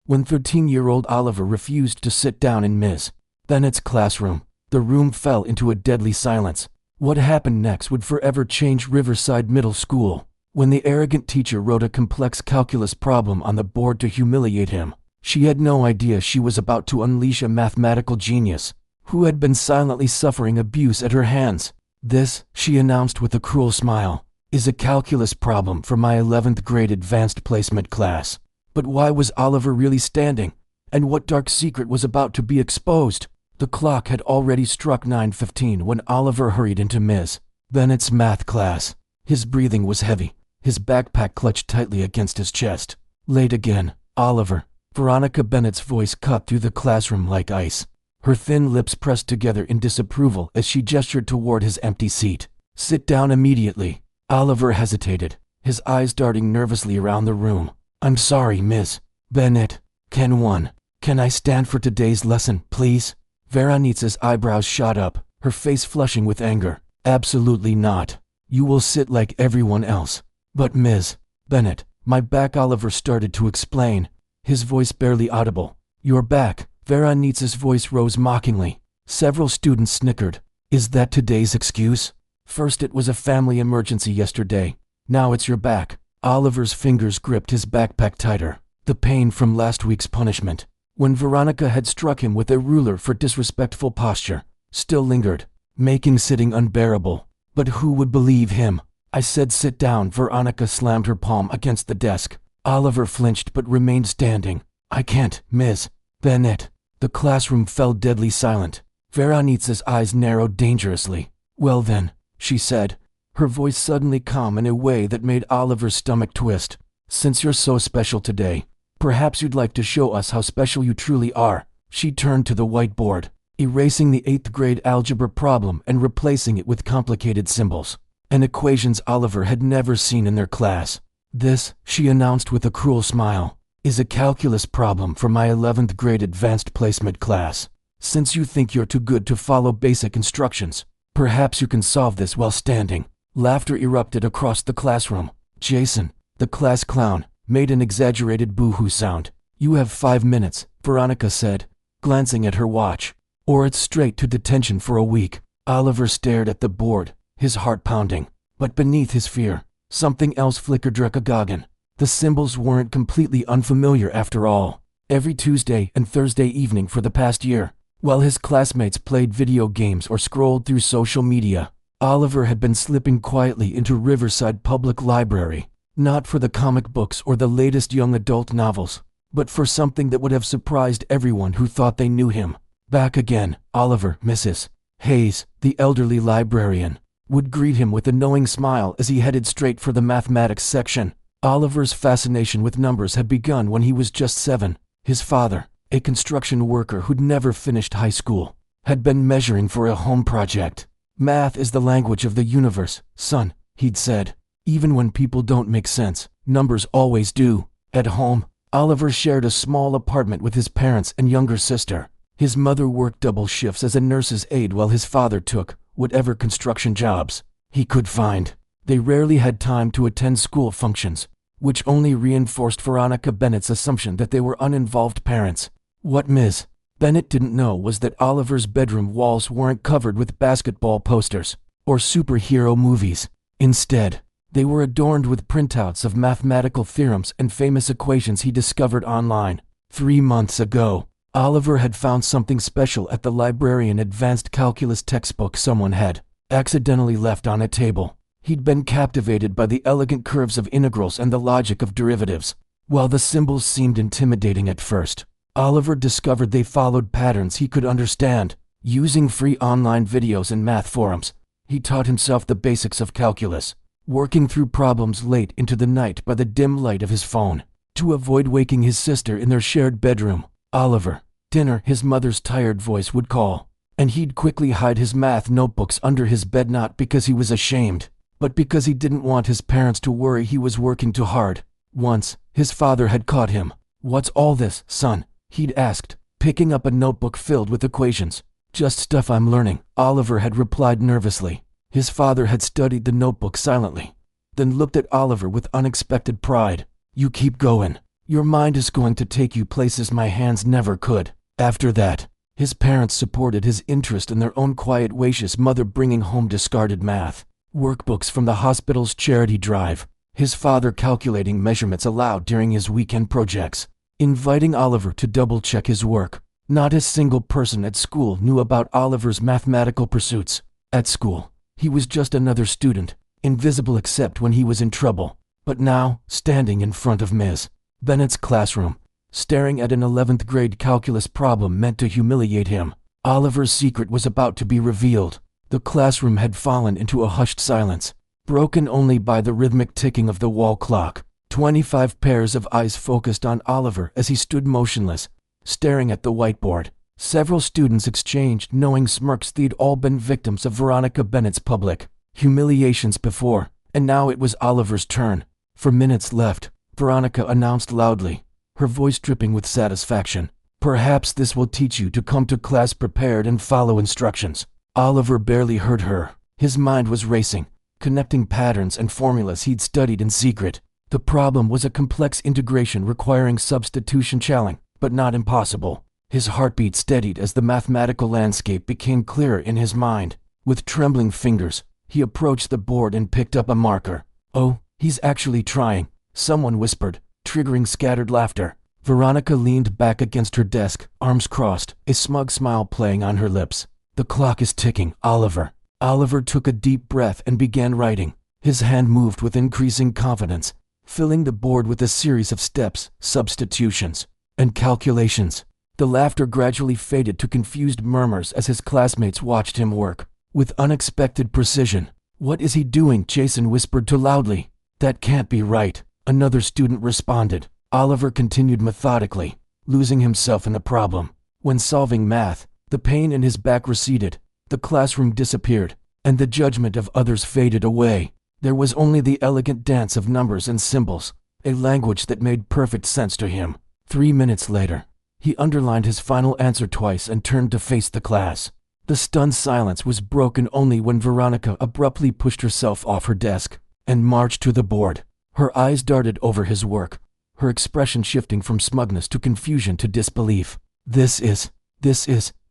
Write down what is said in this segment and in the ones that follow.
when 13-year-old Oliver refused to sit down in Ms. Bennett's classroom. The room fell into a deadly silence. What happened next would forever change Riverside Middle School. When the arrogant teacher wrote a complex calculus problem on the board to humiliate him, she had no idea she was about to unleash a mathematical genius who had been silently suffering abuse at her hands. "This," she announced with a cruel smile, "is a calculus problem for my 11th grade advanced placement class." But why was Oliver really standing? And what dark secret was about to be exposed? The clock had already struck 9:15 when Oliver hurried into Ms. Bennett's math class. His breathing was heavy, his backpack clutched tightly against his chest. "Late again, Oliver." Veronica Bennett's voice cut through the classroom like ice. Her thin lips pressed together in disapproval as she gestured toward his empty seat. "Sit down immediately." Oliver hesitated, his eyes darting nervously around the room. "I'm sorry, Ms. Bennett. Can I stand for today's lesson, please?" Veronika's eyebrows shot up, her face flushing with anger. "Absolutely not. You will sit like everyone else." "But Ms. Bennett, my back," Oliver started to explain, his voice barely audible. "Your back." Veronika's voice rose mockingly. Several students snickered. "Is that today's excuse? First it was a family emergency yesterday. Now it's your back." Oliver's fingers gripped his backpack tighter. The pain from last week's punishment, when Veronica had struck him with a ruler for disrespectful posture, still lingered, making sitting unbearable. But who would believe him? "I said sit down." Veronica slammed her palm against the desk. Oliver flinched but remained standing. "I can't, Ms. Bennett." The classroom fell deadly silent. Veronika's eyes narrowed dangerously. "Well then," she said, her voice suddenly calm in a way that made Oliver's stomach twist. "Since you're so special today, perhaps you'd like to show us how special you truly are." She turned to the whiteboard, erasing the 8th grade algebra problem and replacing it with complicated symbols and equations Oliver had never seen in their class. "This," she announced with a cruel smile, "is a calculus problem for my 11th grade advanced placement class. Since you think you're too good to follow basic instructions, perhaps you can solve this while standing." Laughter erupted across the classroom. Jason, the class clown, made an exaggerated boo-hoo sound. "You have 5 minutes, Veronica said, glancing at her watch, "or it's straight to detention for a week." Oliver stared at the board, his heart pounding. But beneath his fear, something else flickered. Drakagogan. The symbols weren't completely unfamiliar after all. Every Tuesday and Thursday evening for the past year, while his classmates played video games or scrolled through social media, Oliver had been slipping quietly into Riverside Public Library, not for the comic books or the latest young adult novels, but for something that would have surprised everyone who thought they knew him. "Back again, Oliver." Mrs. Hayes, the elderly librarian, would greet him with a knowing smile as he headed straight for the mathematics section. Oliver's fascination with numbers had begun when he was just 7. His father, a construction worker who'd never finished high school, had been measuring for a home project. "Math is the language of the universe, son," he'd said. "Even when people don't make sense, numbers always do." At home, Oliver shared a small apartment with his parents and younger sister. His mother worked double shifts as a nurse's aide while his father took whatever construction jobs he could find. They rarely had time to attend school functions, which only reinforced Veronica Bennett's assumption that they were uninvolved parents. What Ms. Bennett didn't know was that Oliver's bedroom walls weren't covered with basketball posters or superhero movies. Instead, they were adorned with printouts of mathematical theorems and famous equations he discovered online. 3 months ago, Oliver had found something special at the librarian advanced calculus textbook someone had accidentally left on a table. He'd been captivated by the elegant curves of integrals and the logic of derivatives. While the symbols seemed intimidating at first, Oliver discovered they followed patterns he could understand. Using free online videos and math forums, he taught himself the basics of calculus, working through problems late into the night by the dim light of his phone. To avoid waking his sister in their shared bedroom, "Oliver, dinner," his mother's tired voice would call, and he'd quickly hide his math notebooks under his bed, not because he was ashamed, but because he didn't want his parents to worry he was working too hard. Once, his father had caught him. "What's all this, son?" he'd asked, picking up a notebook filled with equations. "Just stuff I'm learning," Oliver had replied nervously. His father had studied the notebook silently, then looked at Oliver with unexpected pride. "You keep going. Your mind is going to take you places my hands never could. After that, his parents supported his interest in their own quiet way, his mother bringing home discarded math workbooks from the hospital's charity drive, his father calculating measurements aloud during his weekend projects, inviting Oliver to double-check his work. Not a single person at school knew about Oliver's mathematical pursuits. At school, he was just another student, invisible except when he was in trouble. But now, standing in front of Ms. Bennett's classroom, staring at an 11th grade calculus problem meant to humiliate him, Oliver's secret was about to be revealed. The classroom had fallen into a hushed silence, broken only by the rhythmic ticking of the wall clock. 25 pairs of eyes focused on Oliver as he stood motionless, staring at the whiteboard. Several students exchanged knowing smirks. They'd all been victims of Veronica Bennett's public humiliations before, and now it was Oliver's turn. For minutes left, Veronica announced loudly, her voice dripping with satisfaction. Perhaps this will teach you to come to class prepared and follow instructions. Oliver barely heard her. His mind was racing, connecting patterns and formulas he'd studied in secret. The problem was a complex integration requiring substitution, challenging, but not impossible. His heartbeat steadied as the mathematical landscape became clearer in his mind. With trembling fingers, he approached the board and picked up a marker. "Oh, he's actually trying," someone whispered, triggering scattered laughter. Veronica leaned back against her desk, arms crossed, a smug smile playing on her lips. "The clock is ticking, Oliver." Oliver took a deep breath and began writing. His hand moved with increasing confidence, filling the board with a series of steps, substitutions, and calculations. The laughter gradually faded to confused murmurs as his classmates watched him work with unexpected precision. "What is he doing?" Jason whispered too loudly. "That can't be right," another student responded. Oliver continued methodically, losing himself in the problem. When solving math, the pain in his back receded, the classroom disappeared, and the judgment of others faded away. There was only the elegant dance of numbers and symbols, a language that made perfect sense to him. 3 minutes later, he underlined his final answer twice and turned to face the class. The stunned silence was broken only when Veronica abruptly pushed herself off her desk and marched to the board. Her eyes darted over his work, her expression shifting from smugness to confusion to disbelief. This is,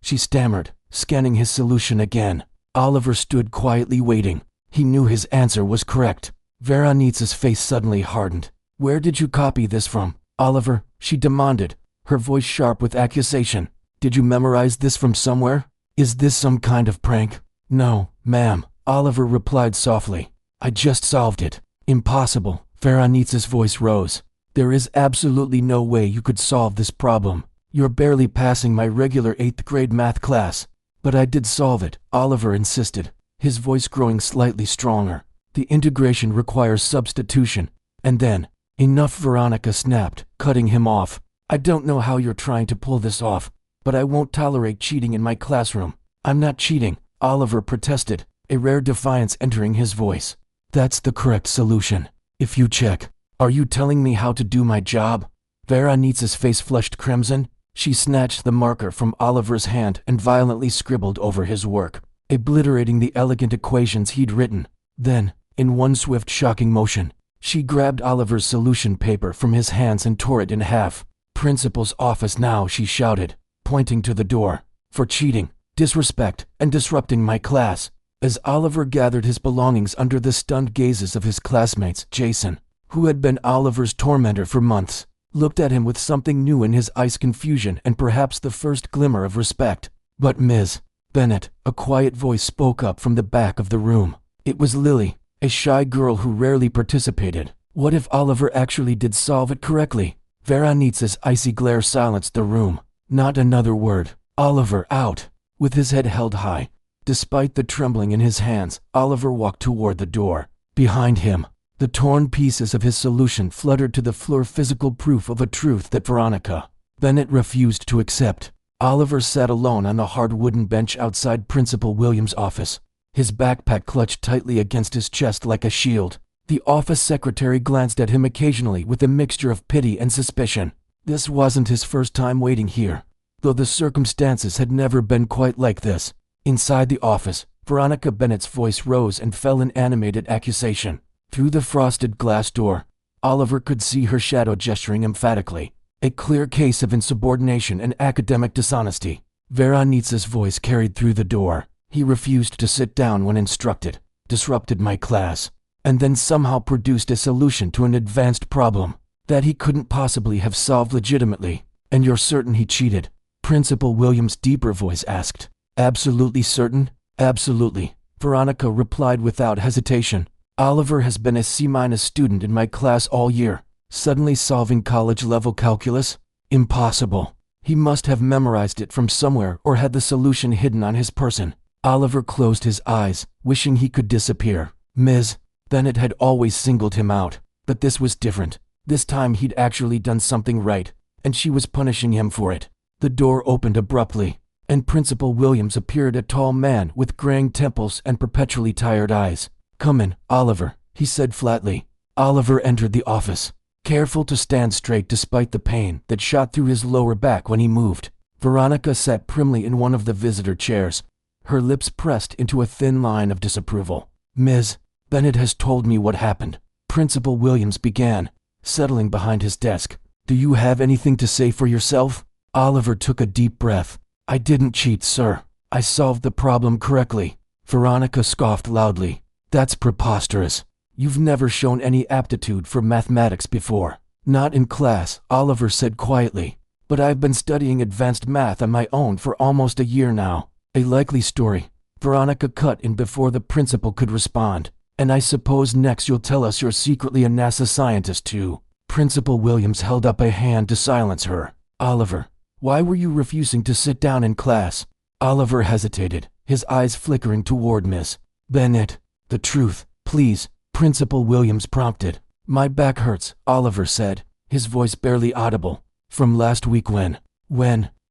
she stammered, scanning his solution again. Oliver stood quietly waiting. He knew his answer was correct. Veronica's face suddenly hardened. "Where did you copy this from, Oliver?" she demanded, her voice sharp with accusation. "Did you memorize this from somewhere? Is this some kind of prank?" "No, ma'am," Oliver replied softly. "I just solved it." "Impossible." Veronica's voice rose. "There is absolutely no way you could solve this problem. You're barely passing my regular 8th grade math class." "But I did solve it," Oliver insisted, his voice growing slightly stronger. "The integration requires substitution." And then, "Enough," Veronica snapped, cutting him off. "I don't know how you're trying to pull this off, but I won't tolerate cheating in my classroom." "I'm not cheating," Oliver protested, a rare defiance entering his voice. "That's the correct solution. If you check." "Are you telling me how to do my job?" Veronica's face flushed crimson. She snatched the marker from Oliver's hand and violently scribbled over his work, obliterating the elegant equations he'd written. Then, in one swift, shocking motion, she grabbed Oliver's solution paper from his hands and tore it in half. "Principal's office now," she shouted, pointing to the door. "For cheating, disrespect, and disrupting my class." As Oliver gathered his belongings under the stunned gazes of his classmates, Jason, who had been Oliver's tormentor for months, looked at him with something new in his eyes, confusion and perhaps the first glimmer of respect. "But Ms. Bennett," a quiet voice spoke up from the back of the room. It was Lily, a shy girl who rarely participated. What if Oliver actually did solve it correctly? Veronica's icy glare silenced the room. Not another word. "Oliver, out!" With his head held high, despite the trembling in his hands, Oliver walked toward the door. Behind him, the torn pieces of his solution fluttered to the floor, physical proof of a truth that Veronica Bennett refused to accept. Oliver sat alone on the hard wooden bench outside Principal Williams' office, his backpack clutched tightly against his chest like a shield. The office secretary glanced at him occasionally with a mixture of pity and suspicion. This wasn't his first time waiting here, though the circumstances had never been quite like this. Inside the office, Veronica Bennett's voice rose and fell in animated accusation. Through the frosted glass door, Oliver could see her shadow gesturing emphatically. A clear case of insubordination and academic dishonesty. Veronica's voice carried through the door. He refused to sit down when instructed, disrupted my class, and then somehow produced a solution to an advanced problem that he couldn't possibly have solved legitimately. And you're certain he cheated? Principal Williams' deeper voice asked. Absolutely certain? Absolutely, Veronica replied without hesitation. Oliver has been a C- student in my class all year. Suddenly solving college-level calculus? Impossible. He must have memorized it from somewhere or had the solution hidden on his person. Oliver closed his eyes, wishing he could disappear. Ms. Bennett had always singled him out, but this was different. This time he'd actually done something right, and she was punishing him for it. The door opened abruptly, and Principal Williams appeared, a tall man with graying temples and perpetually tired eyes. Come in, Oliver, he said flatly. Oliver entered the office, careful to stand straight despite the pain that shot through his lower back when he moved. Veronica sat primly in one of the visitor chairs, her lips pressed into a thin line of disapproval. Ms. Bennett has told me what happened, Principal Williams began, settling behind his desk. Do you have anything to say for yourself? Oliver took a deep breath. I didn't cheat, sir. I solved the problem correctly. Veronica scoffed loudly. That's preposterous. You've never shown any aptitude for mathematics before. Not in class, Oliver said quietly. But I've been studying advanced math on my own for almost a year now. A likely story. Veronica cut in before the principal could respond. And I suppose next you'll tell us you're secretly a NASA scientist too. Principal Williams held up a hand to silence her. Oliver, why were you refusing to sit down in class? Oliver hesitated, his eyes flickering toward Miss Bennett. The truth, please, Principal Williams prompted. My back hurts, Oliver said, his voice barely audible. From last week when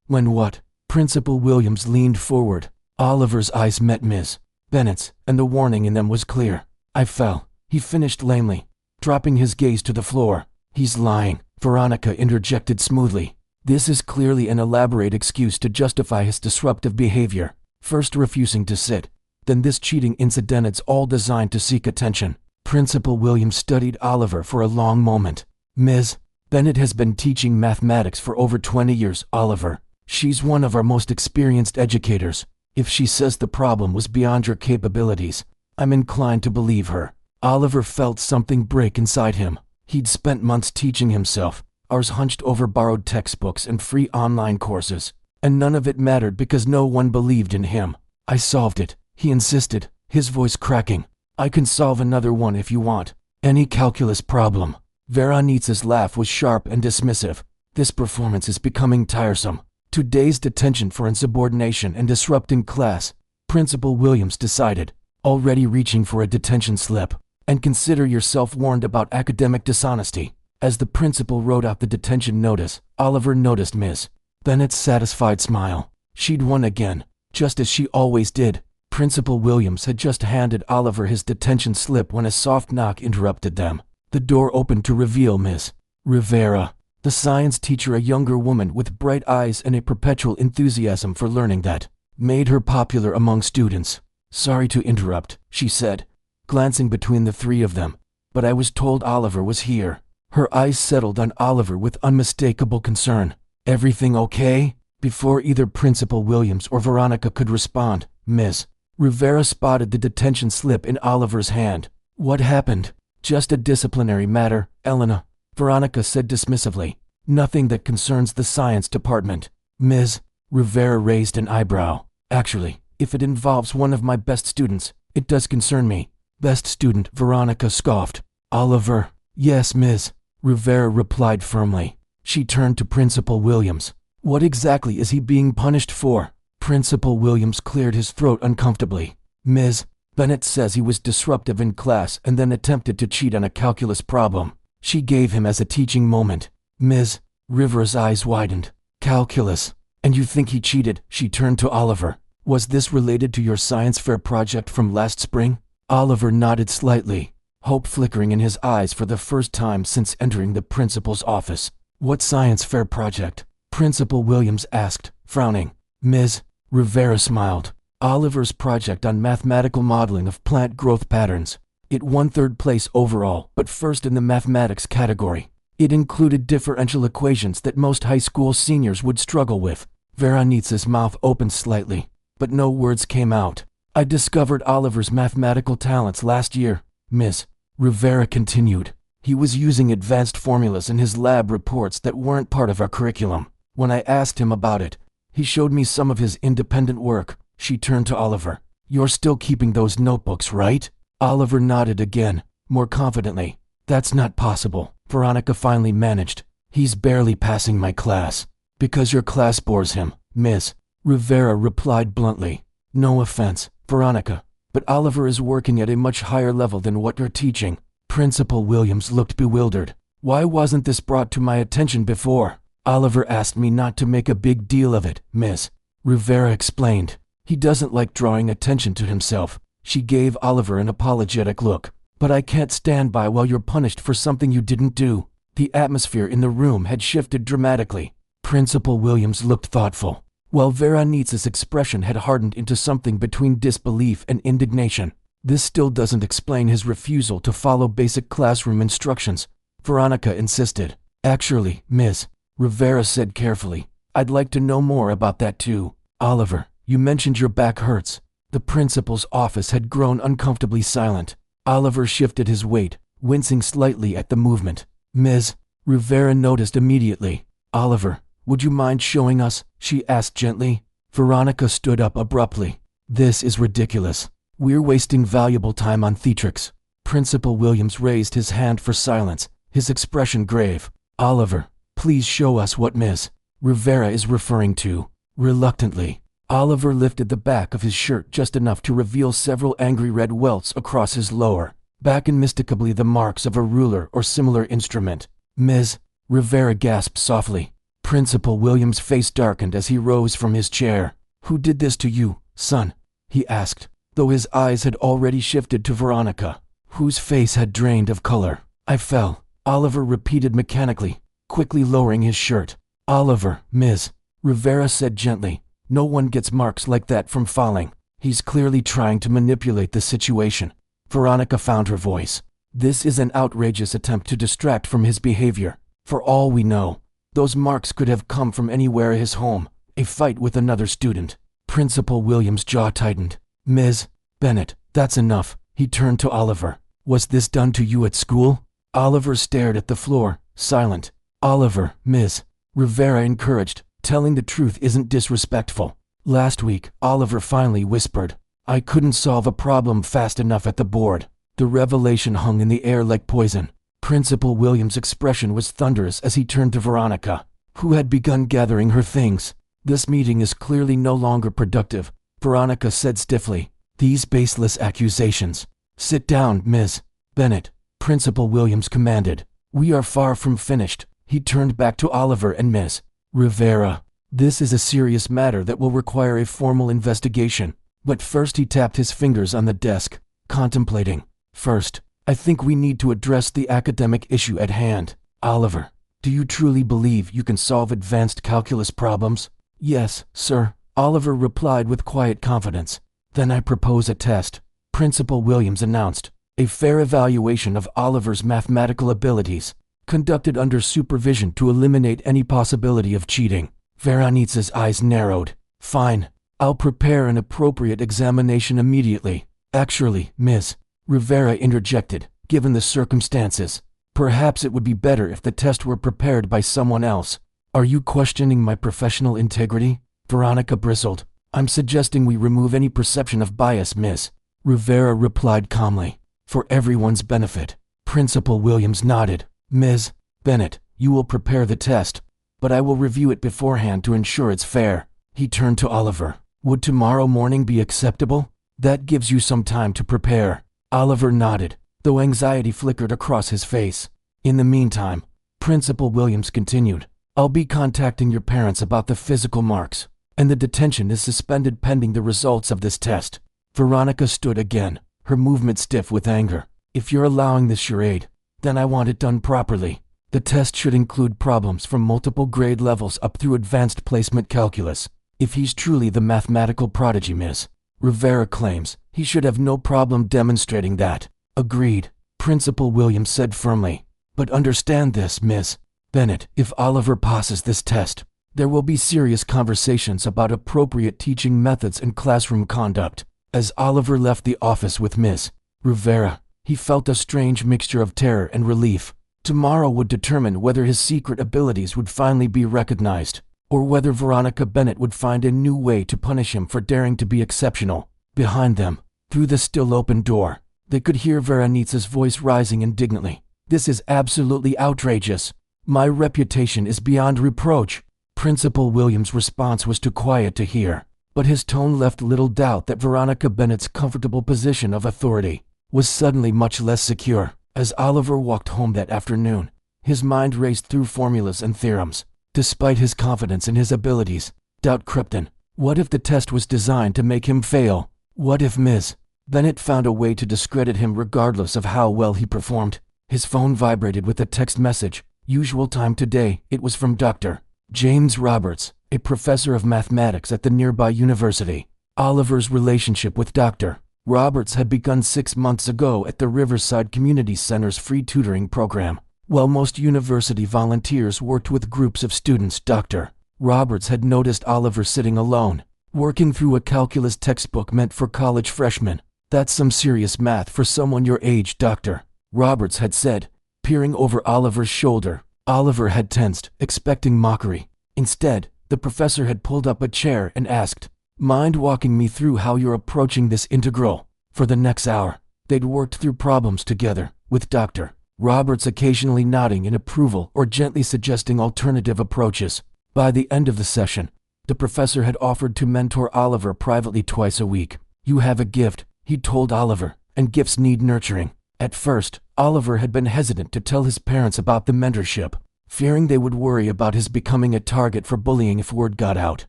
what? Principal Williams leaned forward. Oliver's eyes met Miss Bennett's, and the warning in them was clear. I fell, he finished lamely, dropping his gaze to the floor. He's lying, Veronica interjected smoothly. This is clearly an elaborate excuse to justify his disruptive behavior. First refusing to sit, then this cheating incident. It's all designed to seek attention. Principal Williams studied Oliver for a long moment. Ms. Bennett has been teaching mathematics for over 20 years, Oliver. She's one of our most experienced educators. If she says the problem was beyond your capabilities, I'm inclined to believe her. Oliver felt something break inside him. He'd spent months teaching himself, hours hunched over borrowed textbooks and free online courses, and none of it mattered because no one believed in him. I solved it, he insisted, his voice cracking. I can solve another one if you want. Any calculus problem. Veronica's laugh was sharp and dismissive. This performance is becoming tiresome. Today's detention for insubordination and disrupting class, Principal Williams decided, already reaching for a detention slip. And consider yourself warned about academic dishonesty. As the principal wrote out the detention notice, Oliver noticed Ms. Bennett's satisfied smile. She'd won again, just as she always did. Principal Williams had just handed Oliver his detention slip when a soft knock interrupted them. The door opened to reveal Miss Rivera, the science teacher, a younger woman with bright eyes and a perpetual enthusiasm for learning that made her popular among students. Sorry to interrupt, she said, glancing between the three of them, but I was told Oliver was here. Her eyes settled on Oliver with unmistakable concern. Everything okay? Before either Principal Williams or Veronica could respond, Ms. Rivera spotted the detention slip in Oliver's hand. What happened? Just a disciplinary matter, Elena, Veronica said dismissively. Nothing that concerns the science department. Ms. Rivera raised an eyebrow. Actually, if it involves one of my best students, it does concern me. Best student, Veronica scoffed. Oliver. Yes, Ms. Rivera replied firmly. She turned to Principal Williams. What exactly is he being punished for? Principal Williams cleared his throat uncomfortably. Ms. Bennett says he was disruptive in class and then attempted to cheat on a calculus problem she gave him as a teaching moment. Ms. Rivera's eyes widened. Calculus. And you think he cheated? She turned to Oliver. Was this related to your science fair project from last spring? Oliver nodded slightly, hope flickering in his eyes for the first time since entering the principal's office. What science fair project? Principal Williams asked, frowning. Ms. Rivera smiled. Oliver's project on mathematical modeling of plant growth patterns. It won third place overall, but first in the mathematics category. It included differential equations that most high school seniors would struggle with. Veronica's mouth opened slightly, but no words came out. I discovered Oliver's mathematical talents last year, Miss. Rivera continued. He was using advanced formulas in his lab reports that weren't part of our curriculum. When I asked him about it, he showed me some of his independent work. She turned to Oliver. You're still keeping those notebooks, right? Oliver nodded again, more confidently. That's not possible, Veronica finally managed. He's barely passing my class. Because your class bores him, Miss. Rivera replied bluntly. No offense, Veronica, but Oliver is working at a much higher level than what you're teaching. Principal Williams looked bewildered. Why wasn't this brought to my attention before? Oliver asked me not to make a big deal of it, Miss. Rivera explained. He doesn't like drawing attention to himself. She gave Oliver an apologetic look. But I can't stand by while you're punished for something you didn't do. The atmosphere in the room had shifted dramatically. Principal Williams looked thoughtful, while Veronica's expression had hardened into something between disbelief and indignation. This still doesn't explain his refusal to follow basic classroom instructions, Veronica insisted. Actually, Miss, Rivera said carefully, I'd like to know more about that too. Oliver, you mentioned your back hurts. The principal's office had grown uncomfortably silent. Oliver shifted his weight, wincing slightly at the movement. Ms. Rivera noticed immediately. Oliver, would you mind showing us? She asked gently. Veronica stood up abruptly. This is ridiculous. We're wasting valuable time on theatrics. Principal Williams raised his hand for silence, his expression grave. Oliver, please show us what Ms. Rivera is referring to. Reluctantly, Oliver lifted the back of his shirt just enough to reveal several angry red welts across his lower back, unmistakably the marks of a ruler or similar instrument. Ms. Rivera gasped softly. Principal Williams' face darkened as he rose from his chair. Who did this to you, son? He asked, though his eyes had already shifted to Veronica, whose face had drained of color. I fell, Oliver repeated mechanically, quickly lowering his shirt. Oliver, Ms. Rivera said gently. No one gets marks like that from falling. He's clearly trying to manipulate the situation. Veronica found her voice. This is an outrageous attempt to distract from his behavior. For all we know, those marks could have come from anywhere his home, a fight with another student. Principal Williams' jaw tightened. Ms. Bennett, that's enough. He turned to Oliver. Was this done to you at school? Oliver stared at the floor, silent. Oliver, Ms. Rivera encouraged. Telling the truth isn't disrespectful. Last week, Oliver finally whispered. I couldn't solve a problem fast enough at the board. The revelation hung in the air like poison. Principal Williams' expression was thunderous as he turned to Veronica, who had begun gathering her things. This meeting is clearly no longer productive, Veronica said stiffly. These baseless accusations. Sit down, Ms. Bennett, Principal Williams commanded. We are far from finished. He turned back to Oliver and Ms. Rivera. This is a serious matter that will require a formal investigation. But first he tapped his fingers on the desk, contemplating. First, I think we need to address the academic issue at hand. Oliver, do you truly believe you can solve advanced calculus problems? Yes, sir, Oliver replied with quiet confidence. Then I propose a test, Principal Williams announced. A fair evaluation of Oliver's mathematical abilities, conducted under supervision to eliminate any possibility of cheating. Veronica's eyes narrowed. Fine. I'll prepare an appropriate examination immediately. Actually, Ms. Rivera interjected, given the circumstances, perhaps it would be better if the test were prepared by someone else. Are you questioning my professional integrity? Veronica bristled. I'm suggesting we remove any perception of bias, Ms. Rivera replied calmly. For everyone's benefit. Principal Williams nodded. Ms. Bennett, you will prepare the test, but I will review it beforehand to ensure it's fair. He turned to Oliver. Would tomorrow morning be acceptable? That gives you some time to prepare. Oliver nodded, though anxiety flickered across his face. In the meantime, Principal Williams continued. I'll be contacting your parents about the physical marks, and the detention is suspended pending the results of this test. Veronica stood again, her movement stiff with anger. If you're allowing this charade, then I want it done properly. The test should include problems from multiple grade levels up through advanced placement calculus. If he's truly the mathematical prodigy Ms. Rivera claims, he should have no problem demonstrating that. Agreed, Principal Williams said firmly. But understand this, Miss Bennett, if Oliver passes this test, there will be serious conversations about appropriate teaching methods and classroom conduct. As Oliver left the office with Miss Rivera, he felt a strange mixture of terror and relief. Tomorrow would determine whether his secret abilities would finally be recognized, or whether Veronica Bennett would find a new way to punish him for daring to be exceptional. Behind them, through the still open door, they could hear Veronica's voice rising indignantly. This is absolutely outrageous. My reputation is beyond reproach. Principal Williams' response was too quiet to hear, but his tone left little doubt that Veronica Bennett's comfortable position of authority was suddenly much less secure. As Oliver walked home that afternoon, his mind raced through formulas and theorems. Despite his confidence in his abilities, doubt crept in. What if the test was designed to make him fail? What if Ms. Bennett found a way to discredit him regardless of how well he performed? His phone vibrated with a text message. Usual time today. It was from Dr. James Roberts, a professor of mathematics at the nearby university. Oliver's relationship with Dr. Roberts had begun 6 months ago at the Riverside Community Center's free tutoring program. While most university volunteers worked with groups of students, Dr. Roberts had noticed Oliver sitting alone, working through a calculus textbook meant for college freshmen. That's some serious math for someone your age, Dr. Roberts had said, peering over Oliver's shoulder. Oliver had tensed, expecting mockery. Instead, the professor had pulled up a chair and asked, "Mind walking me through how you're approaching this integral?" For the next hour, they'd worked through problems together, with Dr. Roberts occasionally nodding in approval or gently suggesting alternative approaches. By the end of the session, the professor had offered to mentor Oliver privately twice a week. "You have a gift," he told Oliver, "and gifts need nurturing." At first, Oliver had been hesitant to tell his parents about the mentorship, fearing they would worry about his becoming a target for bullying if word got out.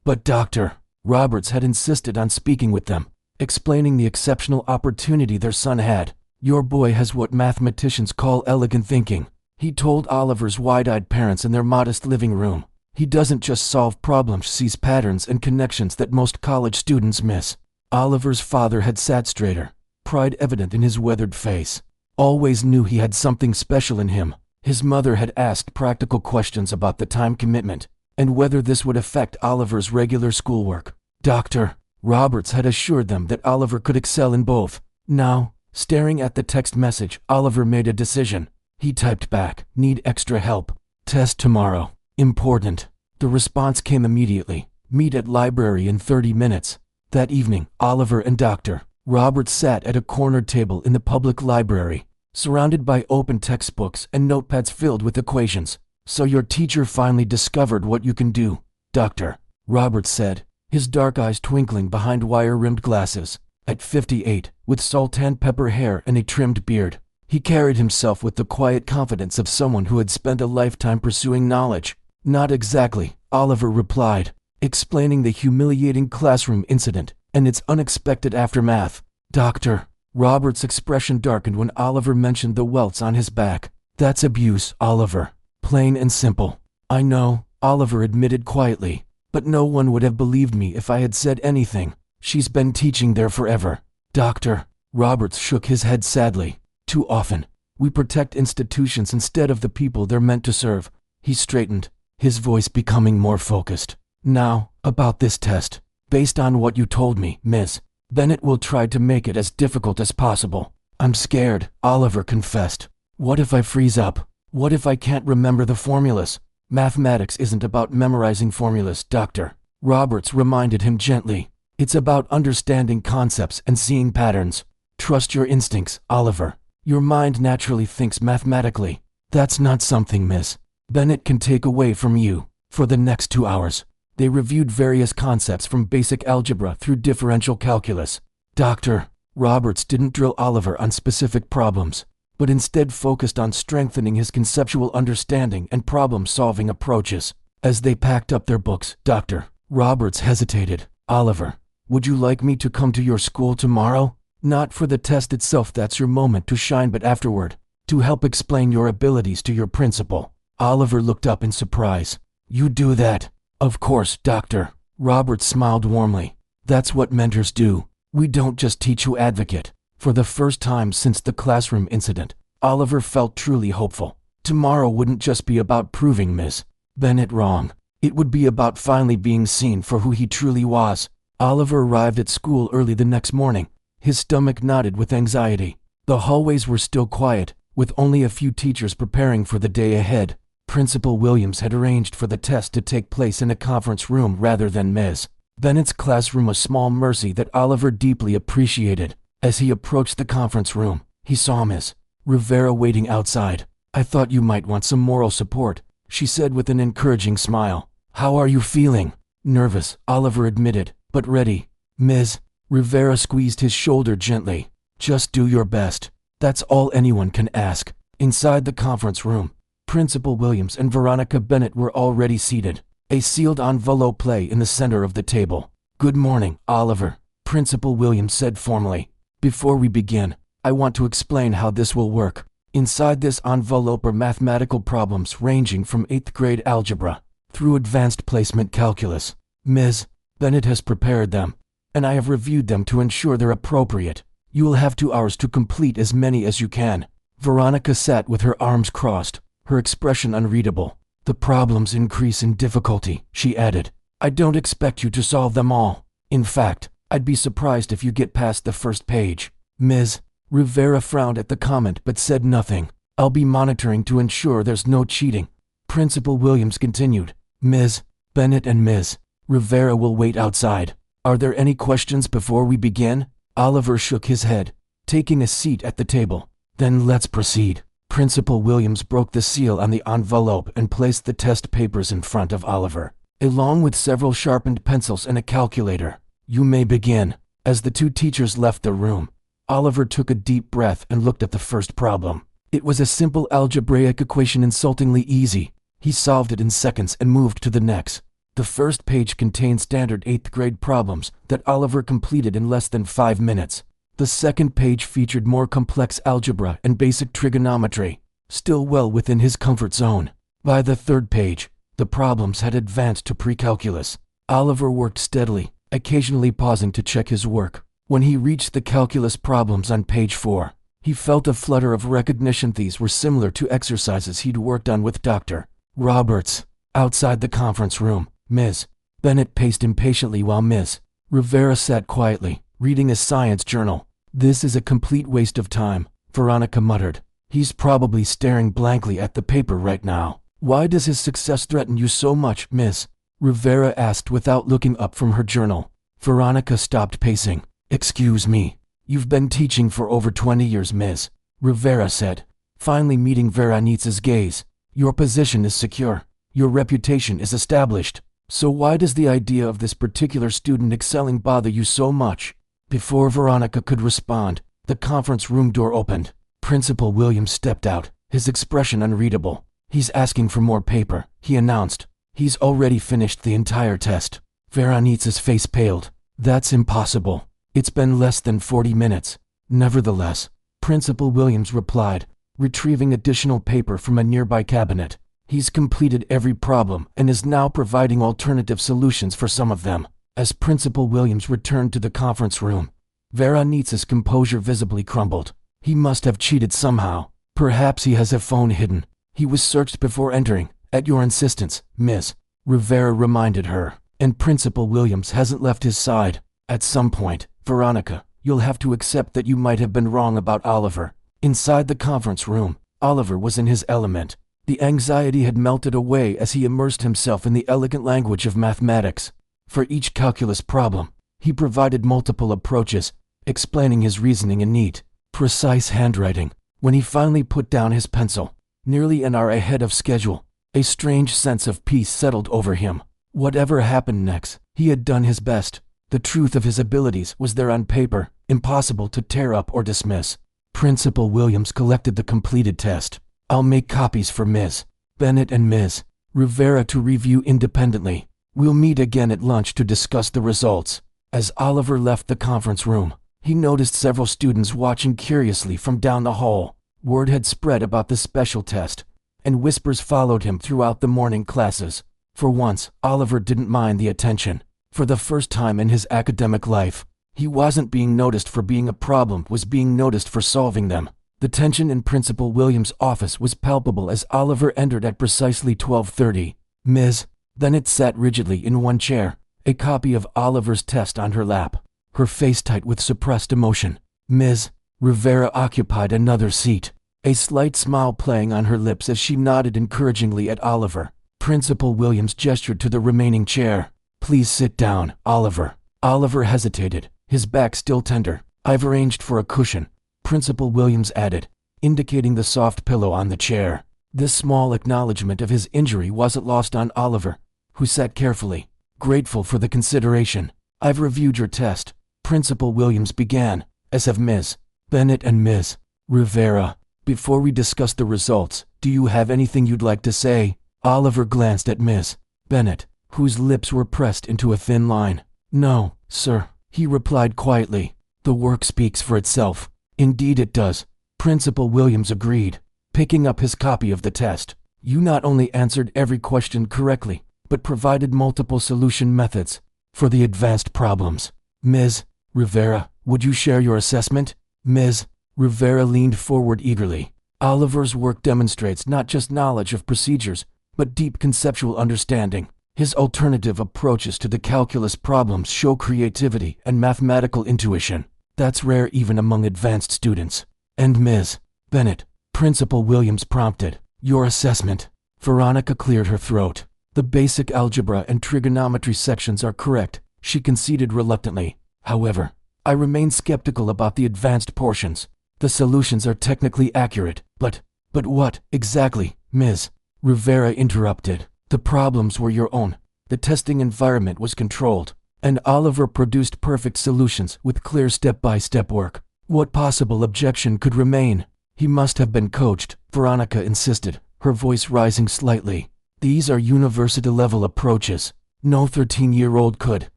But Dr. Roberts had insisted on speaking with them, explaining the exceptional opportunity their son had. "Your boy has what mathematicians call elegant thinking," he told Oliver's wide-eyed parents in their modest living room. "He doesn't just solve problems, sees patterns and connections that most college students miss." Oliver's father had sat straighter, pride evident in his weathered face. Always knew he had something special in him. His mother had asked practical questions about the time commitment and whether this would affect Oliver's regular schoolwork. Dr. Roberts had assured them that Oliver could excel in both. Now, staring at the text message, Oliver made a decision. He typed back, "Need extra help. Test tomorrow. Important." The response came immediately. "Meet at library in 30 minutes. That evening, Oliver and Dr. Roberts sat at a corner table in the public library, surrounded by open textbooks and notepads filled with equations. "So your teacher finally discovered what you can do," Dr. Roberts said, his dark eyes twinkling behind wire-rimmed glasses. At 58, with salt-and-pepper hair and a trimmed beard, he carried himself with the quiet confidence of someone who had spent a lifetime pursuing knowledge. "Not exactly," Oliver replied, explaining the humiliating classroom incident and its unexpected aftermath. Dr. Roberts' expression darkened when Oliver mentioned the welts on his back. "That's abuse, Oliver. Plain and simple." "I know," Oliver admitted quietly, "but no one would have believed me if I had said anything. She's been teaching there forever." Dr. Roberts shook his head sadly. "Too often, we protect institutions instead of the people they're meant to serve." He straightened, his voice becoming more focused. "Now, about this test. Based on what you told me, Miss Bennett will try to make it as difficult as possible." "I'm scared," Oliver confessed. "What if I freeze up? What if I can't remember the formulas?" "Mathematics isn't about memorizing formulas," Dr. Roberts reminded him gently. "It's about understanding concepts and seeing patterns. Trust your instincts, Oliver. Your mind naturally thinks mathematically. That's not something Miss Bennett can take away from you." For the next 2 hours, they reviewed various concepts from basic algebra through differential calculus. Dr. Roberts didn't drill Oliver on specific problems, but instead focused on strengthening his conceptual understanding and problem-solving approaches. As they packed up their books, Dr. Roberts hesitated. "Oliver, would you like me to come to your school tomorrow? Not for the test itself, that's your moment to shine, but afterward, to help explain your abilities to your principal." Oliver looked up in surprise. "You do that?" "Of course, Dr. Roberts smiled warmly. "That's what mentors do. We don't just teach you advocate. For the first time since the classroom incident, Oliver felt truly hopeful. Tomorrow wouldn't just be about proving Ms. Bennett wrong. It would be about finally being seen for who he truly was. Oliver arrived at school early the next morning. His stomach knotted with anxiety. The hallways were still quiet, with only a few teachers preparing for the day ahead. Principal Williams had arranged for the test to take place in a conference room rather than Ms. Bennett's classroom, a small mercy that Oliver deeply appreciated. As he approached the conference room, he saw Ms. Rivera waiting outside. "I thought you might want some moral support," she said with an encouraging smile. "How are you feeling?" "Nervous," Oliver admitted, "but ready." Ms. Rivera squeezed his shoulder gently. "Just do your best. That's all anyone can ask." Inside the conference room, Principal Williams and Veronica Bennett were already seated. A sealed envelope lay in the center of the table. "Good morning, Oliver," Principal Williams said formally. "Before we begin, I want to explain how this will work." Inside this envelope are mathematical problems ranging from 8th grade algebra through advanced placement calculus. Ms. Bennett has prepared them, and I have reviewed them to ensure they're appropriate. You will have 2 hours to complete as many as you can. Veronica sat with her arms crossed, her expression unreadable. "The problems increase in difficulty," she added. "I don't expect you to solve them all. In fact, I'd be surprised if you get past the first page." Ms. Rivera frowned at the comment but said nothing. "I'll be monitoring to ensure there's no cheating," Principal Williams continued. "Ms. Bennett and Ms. Rivera will wait outside. Are there any questions before we begin?" Oliver shook his head, taking a seat at the table. "Then let's proceed." Principal Williams broke the seal on the envelope and placed the test papers in front of Oliver, along with several sharpened pencils and a calculator. "You may begin." As the 2 teachers left the room, Oliver took a deep breath and looked at the first problem. It was a simple algebraic equation, insultingly easy. He solved it in seconds and moved to the next. The first page contained standard 8th grade problems that Oliver completed in less than 5 minutes. The second page featured more complex algebra and basic trigonometry, still well within his comfort zone. By the third page, the problems had advanced to pre-calculus. Oliver worked steadily, occasionally pausing to check his work. When he reached the calculus problems on page 4, he felt a flutter of recognition. These were similar to exercises he'd worked on with Dr. Roberts. Outside the conference room, Ms. Bennett paced impatiently while Ms. Rivera sat quietly, reading a science journal. "This is a complete waste of time," Veronica muttered. "He's probably staring blankly at the paper right now." "Why does his success threaten you so much?" Ms. Rivera asked without looking up from her journal. Veronica stopped pacing. "Excuse me. You've been teaching for over 20 years, Ms. Rivera said, finally meeting Veronica's gaze. "Your position is secure. Your reputation is established. So why does the idea of this particular student excelling bother you so much?" Before Veronica could respond, the conference room door opened. Principal Williams stepped out, his expression unreadable. "He's asking for more paper," he announced. "He's already finished the entire test." Veronica's face paled. "That's impossible. It's been less than 40 minutes. "Nevertheless," Principal Williams replied, retrieving additional paper from a nearby cabinet. "He's completed every problem and is now providing alternative solutions for some of them." As Principal Williams returned to the conference room, Veronica's composure visibly crumbled. He must have cheated somehow. Perhaps he has a phone hidden. He was searched before entering, at your insistence, Ms. Rivera reminded her, and Principal Williams hasn't left his side. "At some point, Veronica, you'll have to accept that you might have been wrong about Oliver." Inside the conference room, Oliver was in his element. The anxiety had melted away as he immersed himself in the elegant language of mathematics. For each calculus problem, he provided multiple approaches, explaining his reasoning in neat, precise handwriting. When he finally put down his pencil, nearly an hour ahead of schedule, a strange sense of peace settled over him. Whatever happened next, he had done his best. The truth of his abilities was there on paper, impossible to tear up or dismiss. Principal Williams collected the completed test. "I'll make copies for Ms. Bennett and Ms. Rivera to review independently. We'll meet again at lunch to discuss the results." As Oliver left the conference room, he noticed several students watching curiously from down the hall. Word had spread about the special test, and whispers followed him throughout the morning classes. For once, Oliver didn't mind the attention. For the first time in his academic life, He wasn't being noticed for being a problem, was being noticed for solving them. The tension in Principal Williams' office was palpable as Oliver entered at precisely 12:30. Ms. Bennett sat rigidly in one chair, a copy of Oliver's test on her lap, her face tight with suppressed emotion. Ms. Rivera occupied another seat, a slight smile playing on her lips as she nodded encouragingly at Oliver. Principal Williams gestured to the remaining chair. "Please sit down, Oliver." Oliver hesitated, his back still tender. "I've arranged for a cushion," Principal Williams added, indicating the soft pillow on the chair. This small acknowledgement of his injury wasn't lost on Oliver, who sat carefully, grateful for the consideration. "I've reviewed your test," Principal Williams began, "as have Ms. Bennett and Ms. Rivera. Before we discuss the results, do you have anything you'd like to say?" Oliver glanced at Ms. Bennett, whose lips were pressed into a thin line. "No, sir," he replied quietly. "The work speaks for itself." "Indeed it does," Principal Williams agreed, picking up his copy of the test. "You not only answered every question correctly, but provided multiple solution methods for the advanced problems. Ms. Rivera, would you share your assessment?" Ms. Rivera leaned forward eagerly. "Oliver's work demonstrates not just knowledge of procedures, but deep conceptual understanding. His alternative approaches to the calculus problems show creativity and mathematical intuition. That's rare even among advanced students." "And Ms. Bennett," Principal Williams prompted, "your assessment?" Veronica cleared her throat. "The basic algebra and trigonometry sections are correct," she conceded reluctantly. "However, I remain skeptical about the advanced portions. The solutions are technically accurate, but what, exactly?" Ms. Rivera interrupted. "The problems were your own. The testing environment was controlled, and Oliver produced perfect solutions with clear step-by-step work. What possible objection could remain? He must have been coached," Veronica insisted, her voice rising slightly. "These are university-level approaches. No 13-year-old could."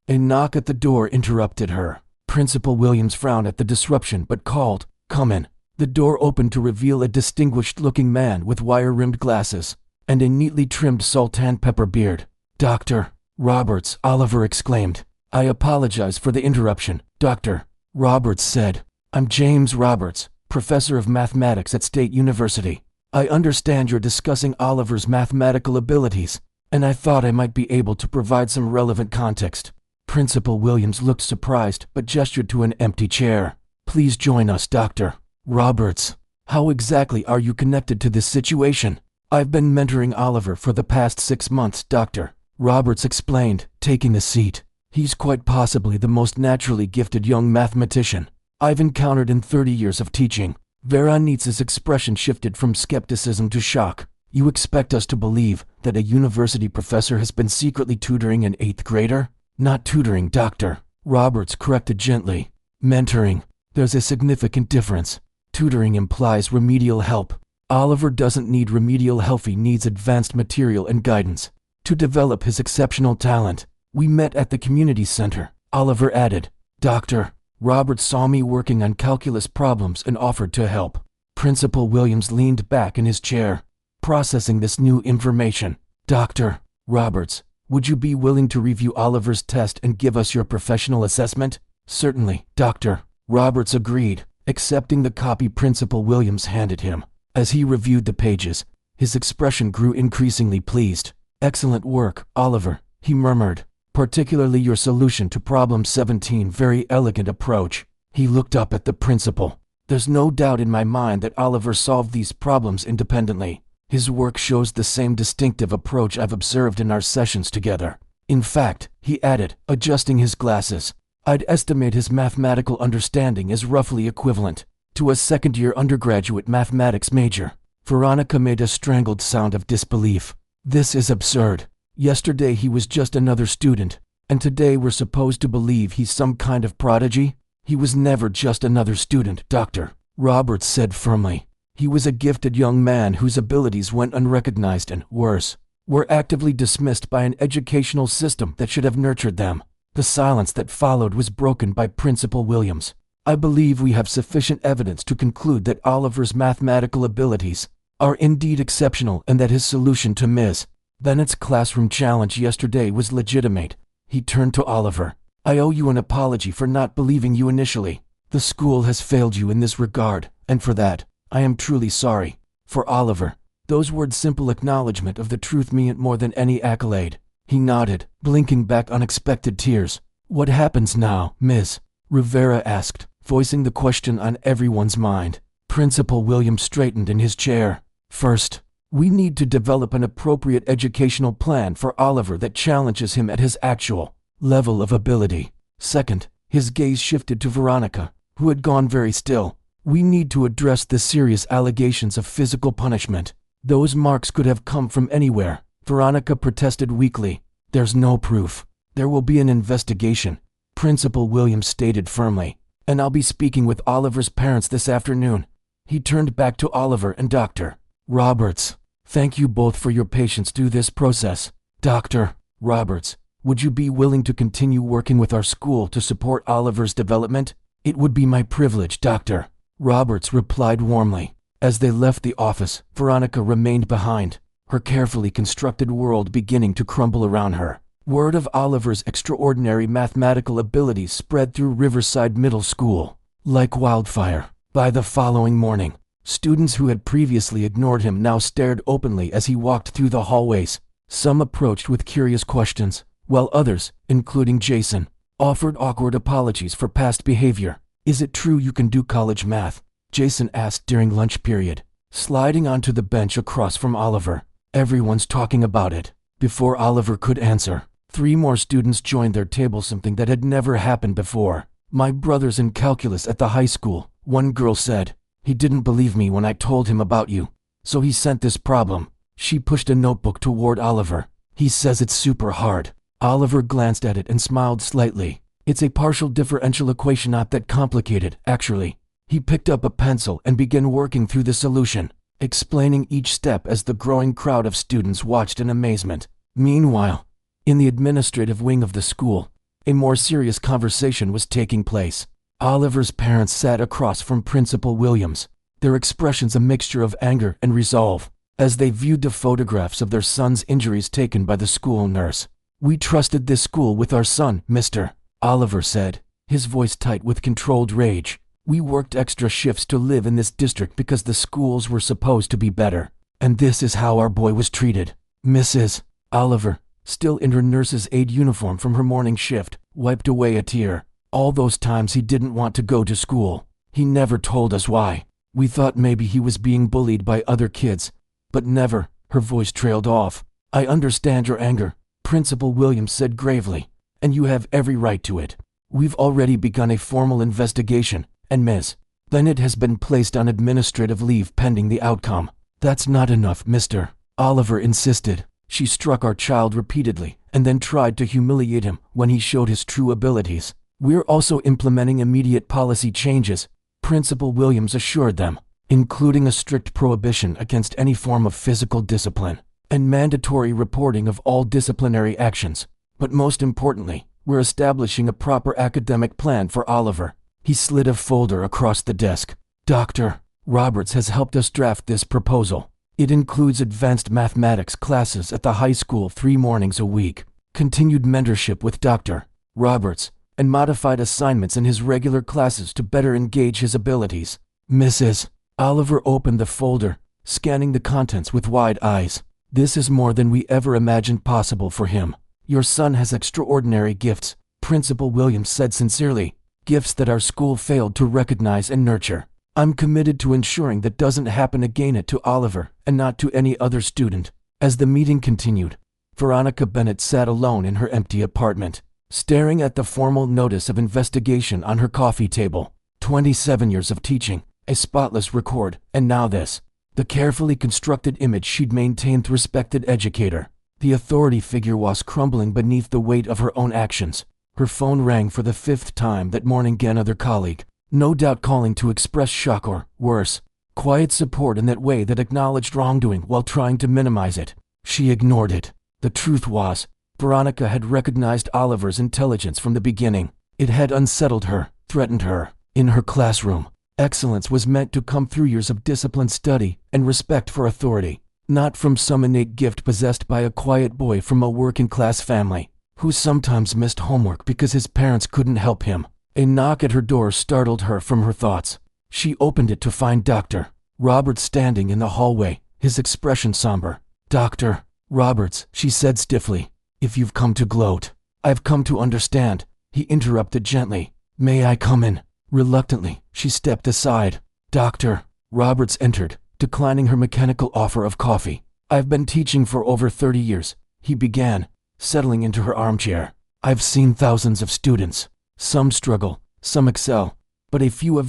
A knock at the door interrupted her. Principal Williams frowned at the disruption but called, "Come in." The door opened to reveal a distinguished-looking man with wire-rimmed glasses and a neatly trimmed sultan pepper beard. "Dr. Roberts," Oliver exclaimed. "I apologize for the interruption," Dr. Roberts said. "I'm James Roberts, professor of mathematics at State University. I understand you're discussing Oliver's mathematical abilities, and I thought I might be able to provide some relevant context." Principal Williams looked surprised but gestured to an empty chair. "Please join us, Dr. Roberts. How exactly are you connected to this situation?" "I've been mentoring Oliver for the past 6 months, Dr. Roberts explained, taking a seat. "He's quite possibly the most naturally gifted young mathematician I've encountered in 30 years of teaching." Veronica's expression shifted from skepticism to shock. "You expect us to believe that a university professor has been secretly tutoring an 8th grader?" "Not tutoring, Dr. Roberts corrected gently. "Mentoring. There's a significant difference. Tutoring implies remedial help. Oliver doesn't need remedial help, he needs advanced material and guidance to develop his exceptional talent." "We met at the community center," Oliver added. "Dr. Roberts saw me working on calculus problems and offered to help." Principal Williams leaned back in his chair, processing this new information. "Dr. Roberts, would you be willing to review Oliver's test and give us your professional assessment?" "Certainly," Dr. Roberts agreed, accepting the copy Principal Williams handed him. As he reviewed the pages, his expression grew increasingly pleased. "Excellent work, Oliver," he murmured. "Particularly your solution to problem 17, very elegant approach." He looked up at the principal. "There's no doubt in my mind that Oliver solved these problems independently. His work shows the same distinctive approach I've observed in our sessions together. In fact," he added, adjusting his glasses, "I'd estimate his mathematical understanding is roughly equivalent to a second-year undergraduate mathematics major." Veronica made a strangled sound of disbelief. "This is absurd. Yesterday he was just another student, and today we're supposed to believe he's some kind of prodigy?" "He was never just another student," Dr. Roberts said firmly. "He was a gifted young man whose abilities went unrecognized and, worse, were actively dismissed by an educational system that should have nurtured them." The silence that followed was broken by Principal Williams. "I believe we have sufficient evidence to conclude that Oliver's mathematical abilities are indeed exceptional and that his solution to Ms. Bennett's classroom challenge yesterday was legitimate." He turned to Oliver. I owe you an apology for not believing you initially. The school has failed you in this regard, and for that, I am truly sorry. For Oliver, those words simple acknowledgement of the truth meant more than any accolade. He nodded, blinking back unexpected tears. What happens now, Miss? Rivera asked, voicing the question on everyone's mind. Principal Williams straightened in his chair. First, we need to develop an appropriate educational plan for Oliver that challenges him at his actual level of ability. Second, his gaze shifted to Veronica, who had gone very still. We need to address the serious allegations of physical punishment. Those marks could have come from anywhere. Veronica protested weakly. There's no proof. There will be an investigation, Principal Williams stated firmly, and I'll be speaking with Oliver's parents this afternoon. He turned back to Oliver and Dr. Roberts. Thank you both for your patience through this process. Dr. Roberts, would you be willing to continue working with our school to support Oliver's development? It would be my privilege, Dr. Roberts replied warmly. As they left the office, Veronica remained behind, her carefully constructed world beginning to crumble around her. Word of Oliver's extraordinary mathematical abilities spread through Riverside Middle School like wildfire. By the following morning, students who had previously ignored him now stared openly as he walked through the hallways. Some approached with curious questions, while others, including Jason, offered awkward apologies for past behavior. Is it true you can do college math? Jason asked during lunch period, sliding onto the bench across from Oliver. Everyone's talking about it. Before Oliver could answer, 3 more students joined their table, something that had never happened before. My brother's in calculus at the high school, one girl said. He didn't believe me when I told him about you, so he sent this problem. She pushed a notebook toward Oliver. He says it's super hard. Oliver glanced at it and smiled slightly. It's a partial differential equation, not that complicated, actually. He picked up a pencil and began working through the solution, explaining each step as the growing crowd of students watched in amazement. Meanwhile, in the administrative wing of the school, a more serious conversation was taking place. Oliver's parents sat across from Principal Williams, their expressions a mixture of anger and resolve, as they viewed the photographs of their son's injuries taken by the school nurse. We trusted this school with our son, Mr. Oliver said, his voice tight with controlled rage. We worked extra shifts to live in this district because the schools were supposed to be better. And this is how our boy was treated. Mrs. Oliver, still in her nurse's aide uniform from her morning shift, wiped away a tear. All those times he didn't want to go to school. He never told us why. We thought maybe he was being bullied by other kids. But never. Her voice trailed off. I understand your anger, Principal Williams said gravely, and you have every right to it. We've already begun a formal investigation, and Ms. Bennett has been placed on administrative leave pending the outcome. That's not enough, Mr. Oliver insisted. She struck our child repeatedly and then tried to humiliate him when he showed his true abilities. We're also implementing immediate policy changes, Principal Williams assured them, including a strict prohibition against any form of physical discipline and mandatory reporting of all disciplinary actions. But most importantly, we're establishing a proper academic plan for Oliver. He slid a folder across the desk. Dr. Roberts has helped us draft this proposal. It includes advanced mathematics classes at the high school 3 mornings a week, continued mentorship with Dr. Roberts, and modified assignments in his regular classes to better engage his abilities. Mrs. Oliver opened the folder, scanning the contents with wide eyes. This is more than we ever imagined possible for him. Your son has extraordinary gifts, Principal Williams said sincerely, gifts that our school failed to recognize and nurture. I'm committed to ensuring that doesn't happen again to Oliver and not to any other student. As the meeting continued, Veronica Bennett sat alone in her empty apartment, staring at the formal notice of investigation on her coffee table. 27 years of teaching, a spotless record, and now this. The carefully constructed image she'd maintained respected educator. The authority figure was crumbling beneath the weight of her own actions. Her phone rang for the 5th time that morning. Another colleague, no doubt calling to express shock or, worse, quiet support in that way that acknowledged wrongdoing while trying to minimize it. She ignored it. The truth was, Veronica had recognized Oliver's intelligence from the beginning. It had unsettled her, threatened her. In her classroom, excellence was meant to come through years of disciplined study and respect for authority, not from some innate gift possessed by a quiet boy from a working-class family. who sometimes missed homework because his parents couldn't help him. A knock at her door startled her from her thoughts. She opened it to find Dr. Roberts standing in the hallway, his expression somber. "Dr. Roberts," she said stiffly, "if you've come to gloat, I've come to understand." He interrupted gently. "May I come in?" Reluctantly, she stepped aside. Dr. Roberts entered, declining her mechanical offer of coffee. "I've been teaching for over 30 years, he began, settling into her armchair. "I've seen thousands of students. Some struggle, some excel, but a few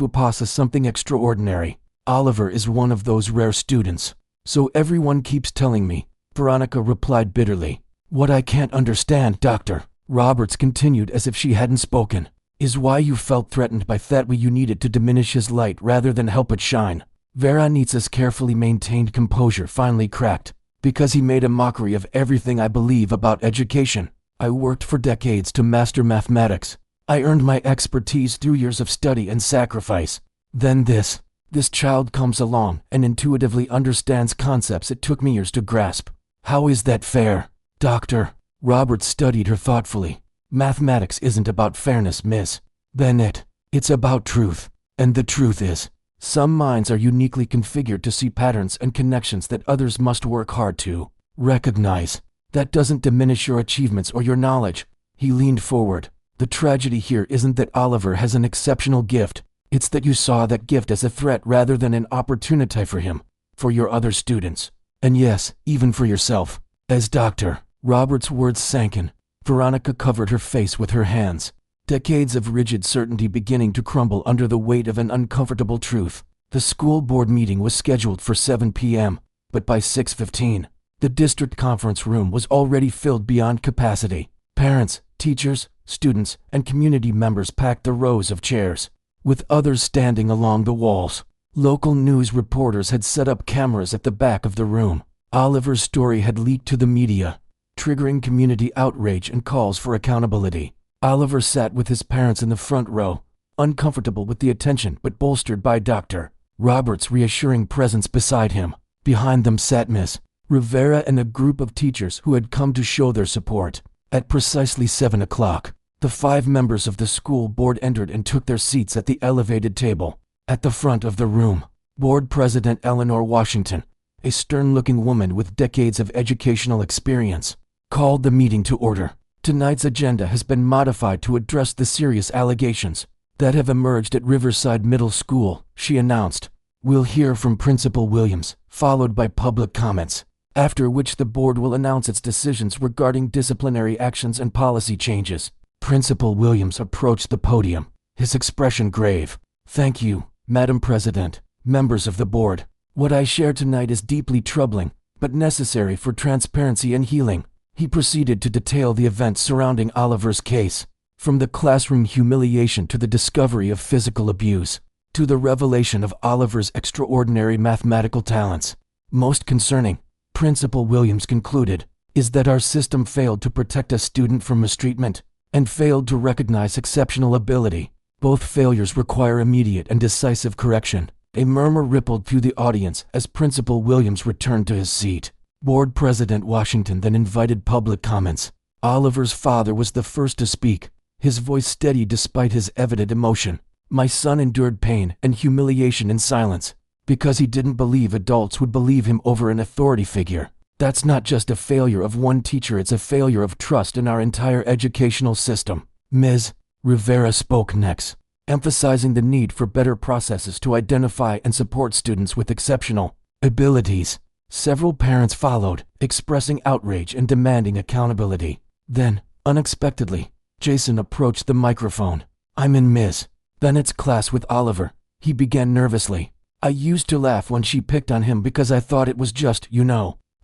pass something extraordinary. Oliver is one of those rare students. So everyone keeps telling me," Veronica replied bitterly. "What I can't understand, Dr. Roberts continued as if she hadn't spoken, "is why you felt threatened by that way you needed to diminish his light rather than help it shine." Veronica's carefully maintained composure finally cracked. "Because he made a mockery of everything I believe about education. I worked for decades to master mathematics. I earned my expertise through years of study and sacrifice. Then this child comes along and intuitively understands concepts it took me years to grasp. How is that fair?" Dr. Roberts studied her thoughtfully. "Mathematics isn't about fairness, miss. Then it's about truth. And the truth is, some minds are uniquely configured to see patterns and connections that others must work hard to recognize. That doesn't diminish your achievements or your knowledge." He leaned forward. "The tragedy here isn't that Oliver has an exceptional gift. It's that you saw that gift as a threat rather than an opportunity for him, for your other students, and yes, even for yourself." As Dr. Roberts' words sank in, Veronica covered her face with her hands, decades of rigid certainty beginning to crumble under the weight of an uncomfortable truth. The school board meeting was scheduled for 7 p.m., but by 6:15, the district conference room was already filled beyond capacity. Parents, teachers, students, and community members packed the rows of chairs, with others standing along the walls. Local news reporters had set up cameras at the back of the room. Oliver's story had leaked to the media, triggering community outrage and calls for accountability. Oliver sat with his parents in the front row, uncomfortable with the attention but bolstered by Dr. Roberts' reassuring presence beside him. Behind them sat Miss Rivera and a group of teachers who had come to show their support. At precisely 7 o'clock, the 5 members of the school board entered and took their seats at the elevated table. At the front of the room, Board President Eleanor Washington, a stern-looking woman with decades of educational experience, called the meeting to order. "Tonight's agenda has been modified to address the serious allegations that have emerged at Riverside Middle School," she announced. "We'll hear from Principal Williams, followed by public comments, after which the board will announce its decisions regarding disciplinary actions and policy changes." Principal Williams approached the podium, his expression grave. "Thank you, Madam President, members of the board. What I share tonight is deeply troubling, but necessary for transparency and healing." He proceeded to detail the events surrounding Oliver's case, from the classroom humiliation to the discovery of physical abuse, to the revelation of Oliver's extraordinary mathematical talents. "Most concerning," Principal Williams concluded, "is that our system failed to protect a student from mistreatment and failed to recognize exceptional ability. Both failures require immediate and decisive correction." A murmur rippled through the audience as Principal Williams returned to his seat. Board President Washington then invited public comments. Oliver's father was the first to speak, his voice steady despite his evident emotion. "My son endured pain and humiliation in silence, because he didn't believe adults would believe him over an authority figure. That's not just a failure of one teacher, it's a failure of trust in our entire educational system." Ms. Rivera spoke next, emphasizing the need for better processes to identify and support students with exceptional abilities. Several parents followed, expressing outrage and demanding accountability. Then, unexpectedly, Jason approached the microphone. "I'm in Ms. Bennett's class with Oliver," he began nervously. "I used to laugh when she picked on him because I thought it was just,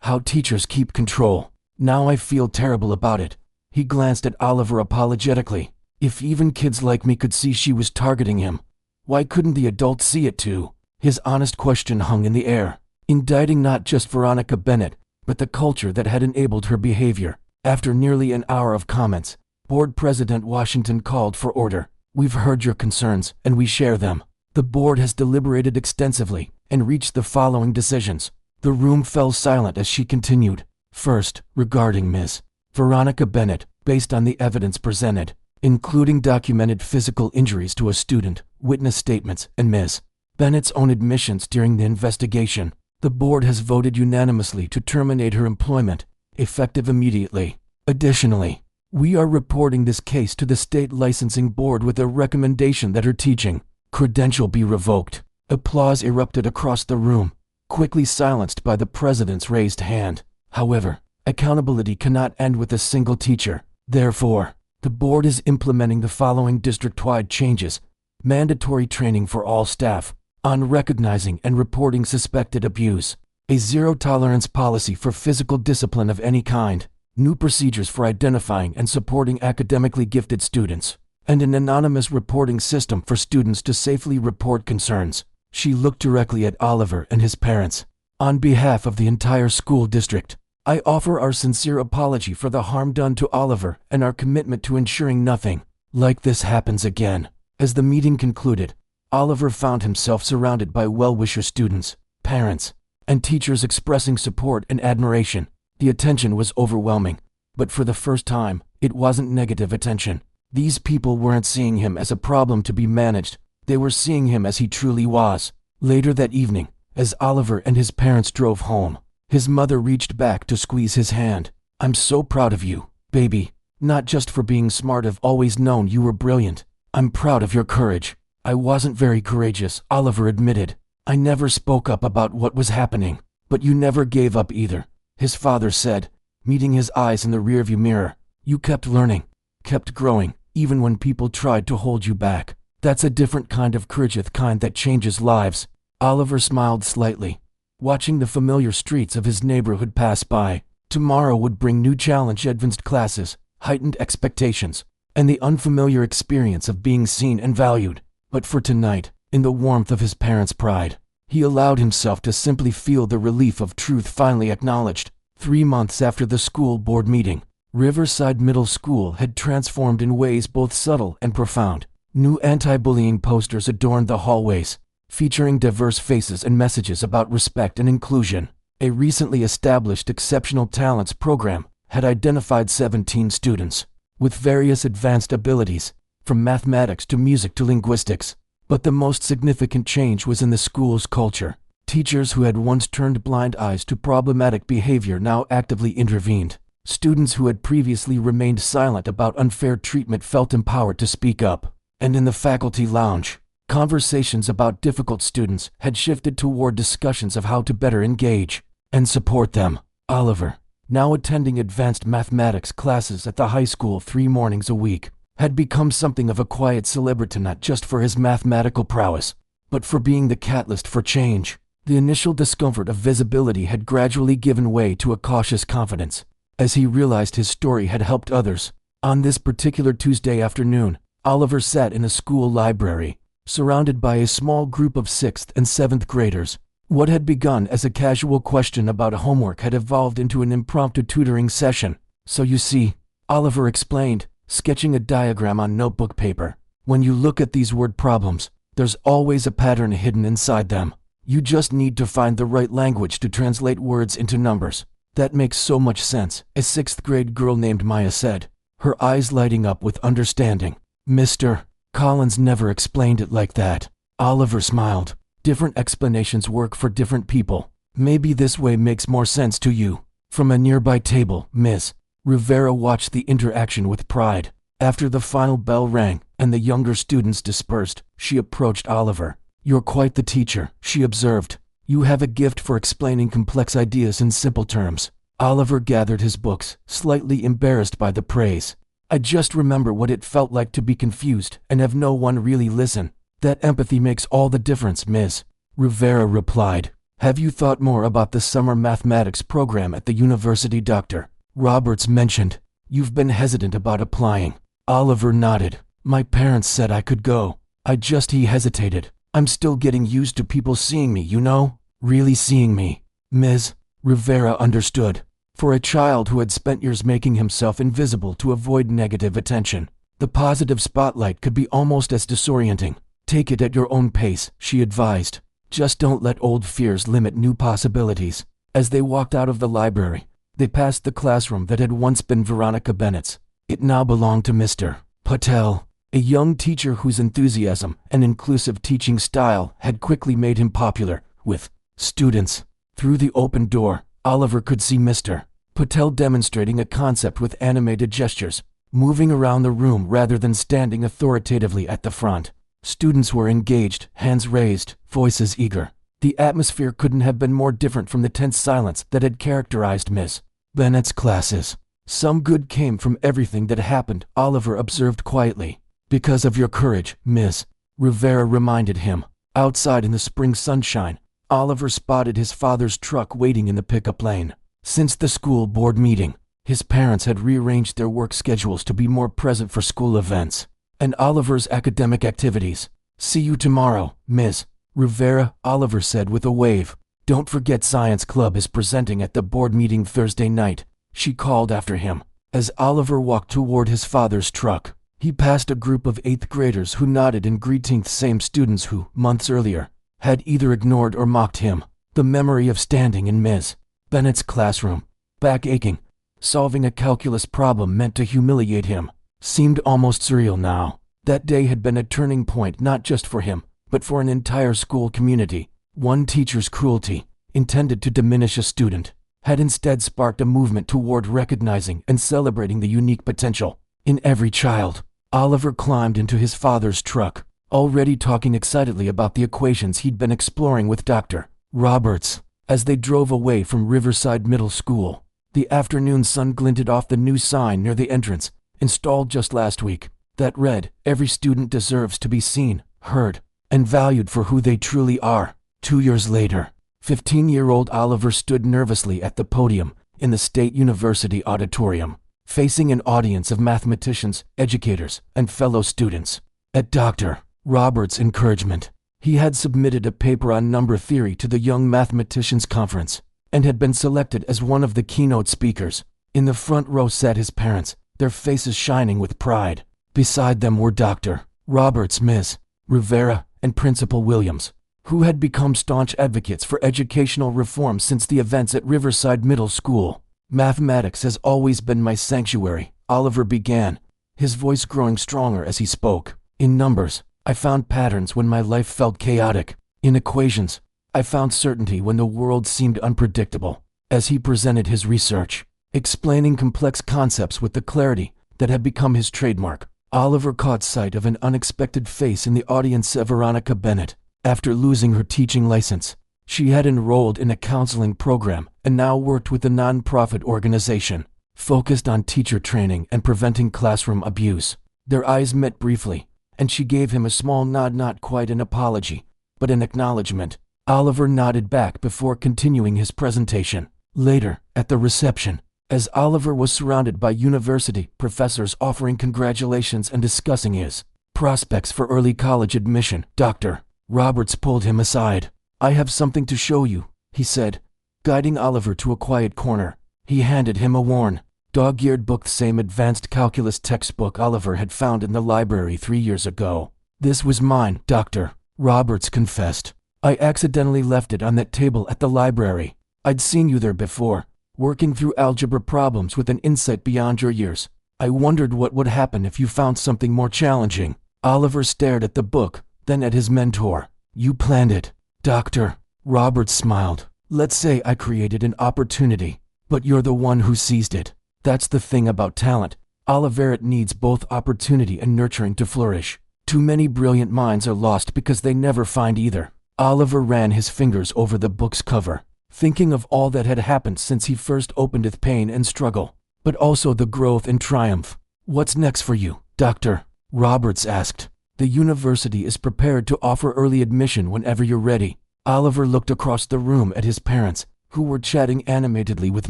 how teachers keep control. Now I feel terrible about it." He glanced at Oliver apologetically. "If even kids like me could see she was targeting him, why couldn't the adults see it too?" His honest question hung in the air, indicting not just Veronica Bennett, but the culture that had enabled her behavior. After nearly an hour of comments, Board President Washington called for order. "We've heard your concerns, and we share them. The board has deliberated extensively and reached the following decisions." The room fell silent as she continued. "First, regarding Ms. Veronica Bennett, based on the evidence presented, including documented physical injuries to a student, witness statements, and Ms. Bennett's own admissions during the investigation. The board has voted unanimously to terminate her employment, effective immediately. Additionally, we are reporting this case to the state licensing board with a recommendation that her teaching credential be revoked. Applause erupted across the room, quickly silenced by the president's raised hand. However, accountability cannot end with a single teacher. Therefore, the board is implementing the following district-wide changes: mandatory training for all staff on recognizing and reporting suspected abuse, a zero-tolerance policy for physical discipline of any kind, new procedures for identifying and supporting academically gifted students, and an anonymous reporting system for students to safely report concerns. She looked directly at Oliver and his parents. On behalf of the entire school district, I offer our sincere apology for the harm done to Oliver and our commitment to ensuring nothing like this happens again. As the meeting concluded, Oliver found himself surrounded by well-wisher students, parents, and teachers expressing support and admiration. The attention was overwhelming, but for the first time, it wasn't negative attention. These people weren't seeing him as a problem to be managed. They were seeing him as he truly was. Later that evening, as Oliver and his parents drove home, his mother reached back to squeeze his hand. "I'm so proud of you, baby. Not just for being smart. I've always known you were brilliant. I'm proud of your courage." "I wasn't very courageous," Oliver admitted. "I never spoke up about what was happening." "But you never gave up either," his father said, meeting his eyes in the rearview mirror. "You kept learning, kept growing, even when people tried to hold you back. That's a different kind of courage, the kind that changes lives." Oliver smiled slightly, watching the familiar streets of his neighborhood pass by. Tomorrow would bring new challenge, advanced classes, heightened expectations, and the unfamiliar experience of being seen and valued. But for tonight, in the warmth of his parents' pride, he allowed himself to simply feel the relief of truth finally acknowledged. 3 months after the school board meeting, Riverside Middle School had transformed in ways both subtle and profound. New anti-bullying posters adorned the hallways, featuring diverse faces and messages about respect and inclusion. A recently established Exceptional Talents program had identified 17 students with various advanced abilities, from mathematics to music to linguistics. But the most significant change was in the school's culture. Teachers who had once turned blind eyes to problematic behavior now actively intervened. Students who had previously remained silent about unfair treatment felt empowered to speak up. And in the faculty lounge, conversations about difficult students had shifted toward discussions of how to better engage and support them. Oliver, now attending advanced mathematics classes at the high school 3 mornings a week, had become something of a quiet celebrity, not just for his mathematical prowess, but for being the catalyst for change. The initial discomfort of visibility had gradually given way to a cautious confidence, as he realized his story had helped others. On this particular Tuesday afternoon, Oliver sat in a school library, surrounded by a small group of 6th and 7th graders. What had begun as a casual question about homework had evolved into an impromptu tutoring session. "So you see," Oliver explained, sketching a diagram on notebook paper, "when you look at these word problems, there's always a pattern hidden inside them. You just need to find the right language to translate words into numbers." "That makes so much sense," a 6th grade girl named Maya said, her eyes lighting up with understanding. "Mr. Collins never explained it like that." Oliver smiled. "Different explanations work for different people. Maybe this way makes more sense to you." From a nearby table, Ms. Rivera watched the interaction with pride. After the final bell rang and the younger students dispersed, she approached Oliver. "You're quite the teacher," she observed. "You have a gift for explaining complex ideas in simple terms." Oliver gathered his books, slightly embarrassed by the praise. "I just remember what it felt like to be confused and have no one really listen. That empathy makes all the difference," Ms. Rivera replied. "Have you thought more about the summer mathematics program at the university?" Dr. Roberts mentioned. "You've been hesitant about applying." Oliver nodded. "My parents said I could go. He hesitated. I'm still getting used to people seeing me, you know? Really seeing me." Ms. Rivera understood. For a child who had spent years making himself invisible to avoid negative attention, the positive spotlight could be almost as disorienting. "Take it at your own pace," she advised. "Just don't let old fears limit new possibilities." As they walked out of the library, they passed the classroom that had once been Veronica Bennett's. It now belonged to Mr. Patel, a young teacher whose enthusiasm and inclusive teaching style had quickly made him popular with students. Through the open door, Oliver could see Mr. Patel demonstrating a concept with animated gestures, moving around the room rather than standing authoritatively at the front. Students were engaged, hands raised, voices eager. The atmosphere couldn't have been more different from the tense silence that had characterized Miss Bennett's classes. Some good came from everything that happened, Oliver observed quietly. Because of your courage, Miss Rivera reminded him. Outside in the spring sunshine, Oliver spotted his father's truck waiting in the pickup lane. Since the school board meeting, his parents had rearranged their work schedules to be more present for school events and Oliver's academic activities. See you tomorrow, Miss Rivera, Oliver said with a wave. Don't forget Science Club is presenting at the board meeting Thursday night, she called after him. As Oliver walked toward his father's truck, he passed a group of 8th graders who nodded in greeting, same students who, months earlier, had either ignored or mocked him. The memory of standing in Ms. Bennett's classroom, back aching, solving a calculus problem meant to humiliate him, seemed almost surreal now. That day had been a turning point not just for him, but for an entire school community. One teacher's cruelty, intended to diminish a student, had instead sparked a movement toward recognizing and celebrating the unique potential in every child. Oliver climbed into his father's truck, already talking excitedly about the equations he'd been exploring with Dr. Roberts. As they drove away from Riverside Middle School, the afternoon sun glinted off the new sign near the entrance, installed just last week, that read, "Every student deserves to be seen, heard, and valued for who they truly are." 2 years later, 15-year-old Oliver stood nervously at the podium in the State University auditorium, facing an audience of mathematicians, educators, and fellow students. At Dr. Roberts' encouragement, he had submitted a paper on number theory to the Young Mathematicians Conference and had been selected as one of the keynote speakers. In the front row sat his parents, their faces shining with pride. Beside them were Dr. Roberts, Ms. Rivera, and Principal Williams, who had become staunch advocates for educational reform since the events at Riverside Middle School. Mathematics has always been my sanctuary, Oliver began, his voice growing stronger as he spoke. In numbers, I found patterns when my life felt chaotic. In equations, I found certainty when the world seemed unpredictable. As he presented his research, explaining complex concepts with the clarity that had become his trademark, Oliver caught sight of an unexpected face in the audience. Veronica Bennett. After losing her teaching license, she had enrolled in a counseling program and now worked with a non-profit organization focused on teacher training and preventing classroom abuse. Their eyes met briefly, and she gave him a small nod, not quite an apology, but an acknowledgement. Oliver nodded back before continuing his presentation. Later, at the reception, as Oliver was surrounded by university professors offering congratulations and discussing his prospects for early college admission, Dr. Roberts pulled him aside. "I have something to show you," he said, guiding Oliver to a quiet corner. He handed him a worn, dog-eared book, the same advanced calculus textbook Oliver had found in the library 3 years ago. "This was mine," Dr. Roberts confessed. "I accidentally left it on that table at the library. I'd seen you there before, working through algebra problems with an insight beyond your years. I wondered what would happen if you found something more challenging." Oliver stared at the book, then at his mentor. "You planned it." Dr. Roberts smiled. "Let's say I created an opportunity, but you're the one who seized it. That's the thing about talent, Oliver. It needs both opportunity and nurturing to flourish. Too many brilliant minds are lost because they never find either." Oliver ran his fingers over the book's cover, thinking of all that had happened since he first opened it, pain and struggle, but also the growth and triumph. "What's next for you?" Dr. Roberts asked. "The university is prepared to offer early admission whenever you're ready." Oliver looked across the room at his parents, who were chatting animatedly with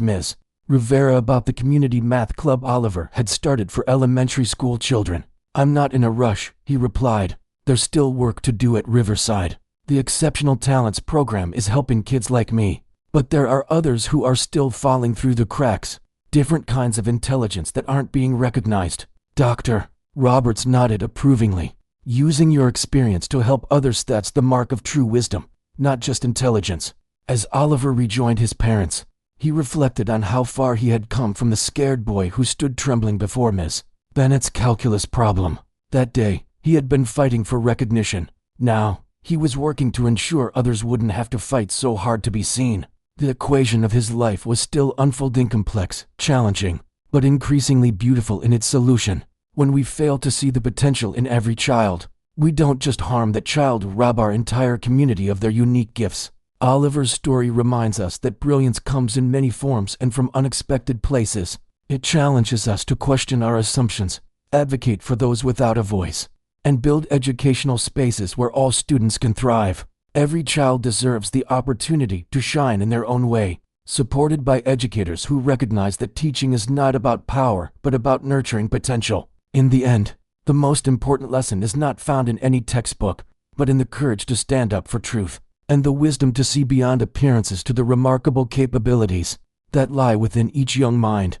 Ms. Rivera about the community math club Oliver had started for elementary school children. "I'm not in a rush," he replied. "There's still work to do at Riverside. The Exceptional Talents program is helping kids like me, but there are others who are still falling through the cracks, different kinds of intelligence that aren't being recognized." Dr. Roberts nodded approvingly. "Using your experience to help others, that's the mark of true wisdom, not just intelligence." As Oliver rejoined his parents, He reflected on how far he had come from the scared boy who stood trembling before Miss Bennett's calculus problem. That day, he had been fighting for recognition. Now, he was working to ensure others wouldn't have to fight so hard to be seen. The equation of his life was still unfolding, complex, challenging, but increasingly beautiful in its solution. When we fail to see the potential in every child, we don't just harm that child, rob our entire community of their unique gifts. Oliver's story reminds us that brilliance comes in many forms and from unexpected places. It challenges us to question our assumptions, advocate for those without a voice, and build educational spaces where all students can thrive. Every child deserves the opportunity to shine in their own way, supported by educators who recognize that teaching is not about power, but about nurturing potential. In the end, the most important lesson is not found in any textbook, but in the courage to stand up for truth, and the wisdom to see beyond appearances to the remarkable capabilities that lie within each young mind.